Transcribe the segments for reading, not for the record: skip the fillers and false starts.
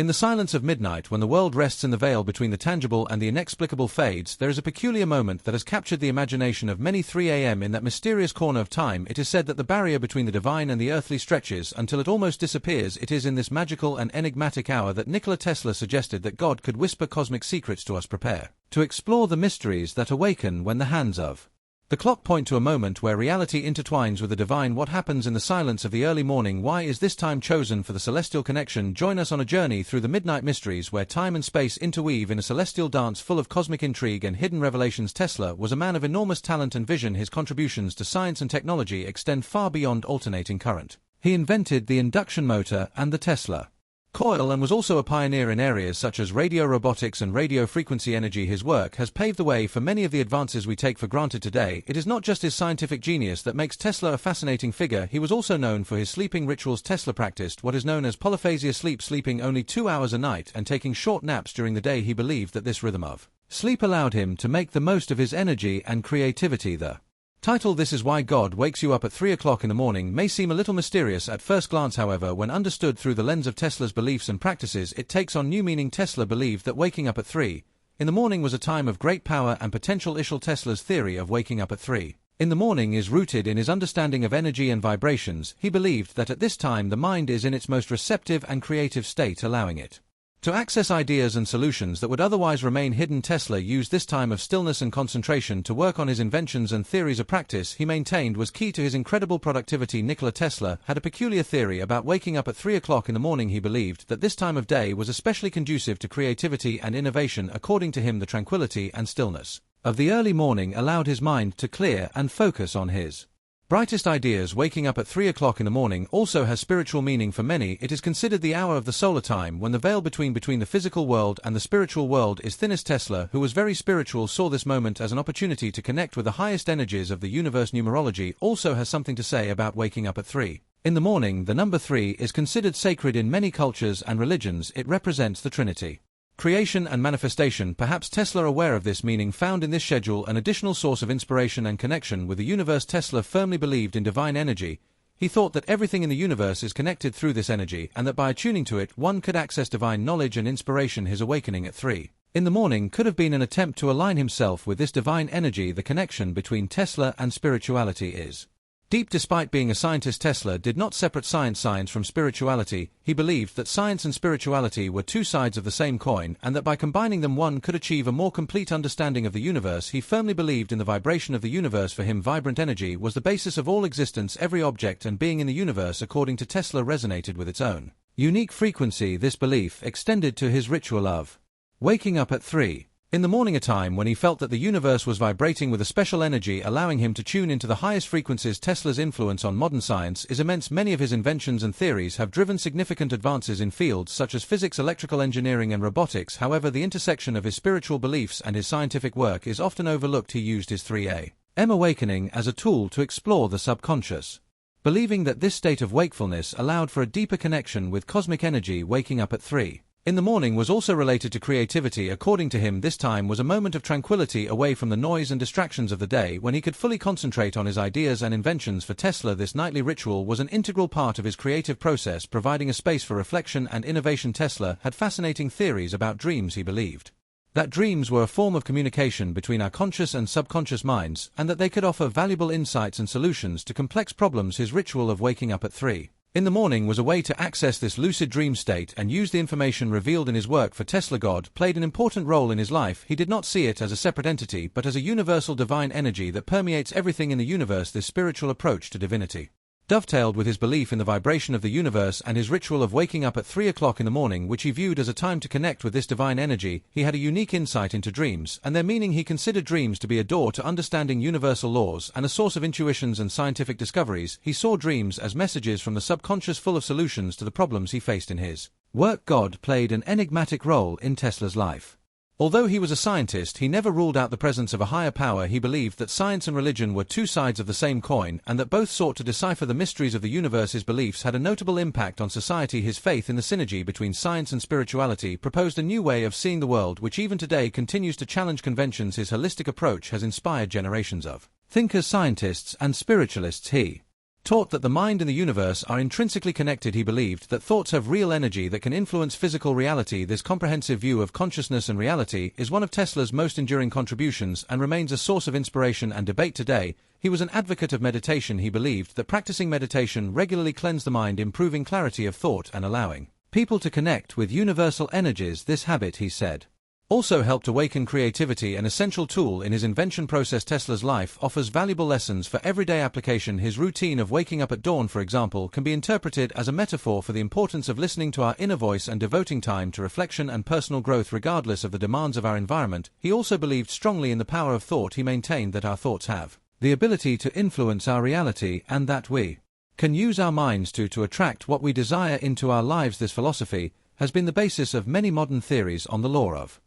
In the silence of midnight, when the world rests in the veil between the tangible and the inexplicable fades, there is a peculiar moment that has captured the imagination of many. 3 a.m. In that mysterious corner of time, it is said that the barrier between the divine and the earthly stretches until it almost disappears. It is in this magical and enigmatic hour that Nikola Tesla suggested that God could whisper cosmic secrets to us. Prepare to explore the mysteries that awaken when the hands of the clock point to a moment where reality intertwines with the divine. What happens in the silence of the early morning? Why is this time chosen for the celestial connection? Join us on a journey through the midnight mysteries where time and space interweave in a celestial dance full of cosmic intrigue and hidden revelations. Tesla was a man of enormous talent and vision. His contributions to science and technology extend far beyond alternating current. He invented the induction motor and the Tesla coil and was also a pioneer in areas such as radio robotics and radio frequency energy. His work has paved the way for many of the advances we take for granted today. It is not just his scientific genius that makes Tesla a fascinating figure. He was also known for his sleeping rituals. Tesla practiced what is known as polyphasia sleep, sleeping only 2 hours a night and taking short naps during the day. He believed that this rhythm of sleep allowed him to make the most of his energy and creativity. The title "This is Why God Wakes You Up at 3 o'clock in the Morning" may seem a little mysterious at first glance. However, when understood through the lens of Tesla's beliefs and practices, it takes on new meaning. Tesla believed that waking up at 3 in the morning was a time of great power and potential. Tesla's theory of waking up at 3 in the morning is rooted in his understanding of energy and vibrations. He believed that at this time the mind is in its most receptive and creative state, allowing it to access ideas and solutions that would otherwise remain hidden. Tesla used this time of stillness and concentration to work on his inventions and theories. A practice he maintained was key to his incredible productivity. Nikola Tesla had a peculiar theory about waking up at 3 o'clock in the morning. He believed that this time of day was especially conducive to creativity and innovation. According to him, the tranquility and stillness of the early morning allowed his mind to clear and focus on his brightest ideas. Waking up at 3 o'clock in the morning also has spiritual meaning for many. It is considered the hour of the solar time when the veil between the physical world and the spiritual world is thinnest. Tesla, who was very spiritual, saw this moment as an opportunity to connect with the highest energies of the universe. Numerology also has something to say about waking up at 3 in the morning. The number 3 is considered sacred in many cultures and religions. It represents the Trinity, creation and manifestation. Perhaps Tesla, aware of this meaning, found in this schedule an additional source of inspiration and connection with the universe. Tesla firmly believed in divine energy. He thought that everything in the universe is connected through this energy and that by attuning to it, one could access divine knowledge and inspiration. His awakening at 3 in the morning could have been an attempt to align himself with this divine energy. The connection between Tesla and spirituality is deep. Despite being a scientist, Tesla did not separate science from spirituality. He believed that science and spirituality were two sides of the same coin, and that by combining them one could achieve a more complete understanding of the universe. He firmly believed in the vibration of the universe. For him, vibrant energy was the basis of all existence. Every object and being in the universe, according to Tesla, resonated with its own unique frequency. This belief extended to his ritual of waking up at 3 in the morning, a time when he felt that the universe was vibrating with a special energy, allowing him to tune into the highest frequencies. Tesla's influence on modern science is immense. Many of his inventions and theories have driven significant advances in fields such as physics, electrical engineering, and robotics. However, the intersection of his spiritual beliefs and his scientific work is often overlooked. He used his 3 a.m. awakening as a tool to explore the subconscious, believing that this state of wakefulness allowed for a deeper connection with cosmic energy. Waking up at 3 in the morning was also related to creativity. According to him, this time was a moment of tranquility away from the noise and distractions of the day, when he could fully concentrate on his ideas and inventions. For Tesla, this nightly ritual was an integral part of his creative process, providing a space for reflection and innovation. Tesla had fascinating theories about dreams. He believed that dreams were a form of communication between our conscious and subconscious minds, and that they could offer valuable insights and solutions to complex problems. His ritual of waking up at 3 in the morning was a way to access this lucid dream state and use the information revealed in his work. For Tesla, God played an important role in his life. He did not see it as a separate entity, but as a universal divine energy that permeates everything in the universe. This spiritual approach to divinity dovetailed with his belief in the vibration of the universe, and his ritual of waking up at 3 o'clock in the morning, which he viewed as a time to connect with this divine energy. He had a unique insight into dreams and their meaning. He considered dreams to be a door to understanding universal laws and a source of intuitions and scientific discoveries. He saw dreams as messages from the subconscious, full of solutions to the problems he faced in his work. God played an enigmatic role in Tesla's life. Although he was a scientist, he never ruled out the presence of a higher power. He believed that science and religion were two sides of the same coin, and that both sought to decipher the mysteries of the universe. His beliefs had a notable impact on society. His faith in the synergy between science and spirituality proposed a new way of seeing the world, which even today continues to challenge conventions. His holistic approach has inspired generations of thinkers, scientists, and spiritualists. He Taught that the mind and the universe are intrinsically connected, he believed that thoughts have real energy that can influence physical reality. This comprehensive view of consciousness and reality is one of Tesla's most enduring contributions and remains a source of inspiration and debate today. He was an advocate of meditation. He believed that practicing meditation regularly cleansed the mind, improving clarity of thought and allowing people to connect with universal energies. This habit, he said, also helped awaken creativity, an essential tool in his invention process. Tesla's life offers valuable lessons for everyday application. His routine of waking up at dawn, for example, can be interpreted as a metaphor for the importance of listening to our inner voice and devoting time to reflection and personal growth regardless of the demands of our environment. He also believed strongly in the power of thought. He maintained that our thoughts have the ability to influence our reality and that we can use our minds to attract what we desire into our lives. This philosophy has been the basis of many modern theories on the law of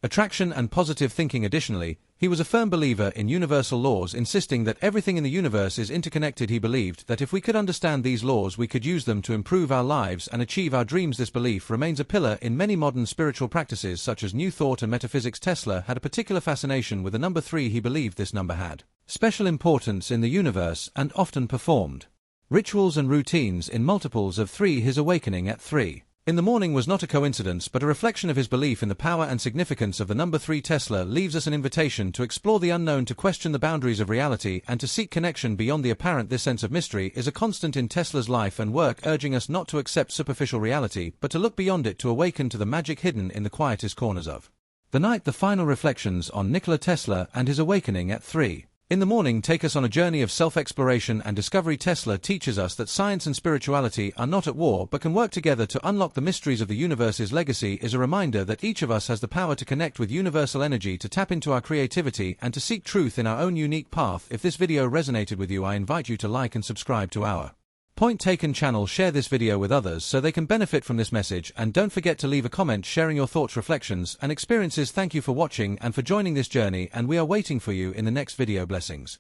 attraction and positive thinking. Additionally, he was a firm believer in universal laws, insisting that everything in the universe is interconnected. He believed that if we could understand these laws, we could use them to improve our lives and achieve our dreams. This belief remains a pillar in many modern spiritual practices such as New Thought and metaphysics. Tesla had a particular fascination with the number 3. He believed this number had special importance in the universe and often performed rituals and routines in multiples of 3. His awakening at 3 in the morning was not a coincidence but a reflection of his belief in the power and significance of the number 3. Tesla leaves us an invitation to explore the unknown, to question the boundaries of reality, and to seek connection beyond the apparent. This sense of mystery is a constant in Tesla's life and work, urging us not to accept superficial reality but to look beyond it, to awaken to the magic hidden in the quietest corners of the night. The final reflections on Nikola Tesla and his awakening at 3 in the morning take us on a journey of self-exploration and discovery. Tesla teaches us that science and spirituality are not at war but can work together to unlock the mysteries of the universe. His legacy is a reminder that each of us has the power to connect with universal energy, to tap into our creativity, and to seek truth in our own unique path. If this video resonated with you, I invite you to like and subscribe to our Point Taken channel. Share this video with others so they can benefit from this message, and don't forget to leave a comment sharing your thoughts, reflections, and experiences. Thank you for watching and for joining this journey, and we are waiting for you in the next video. Blessings.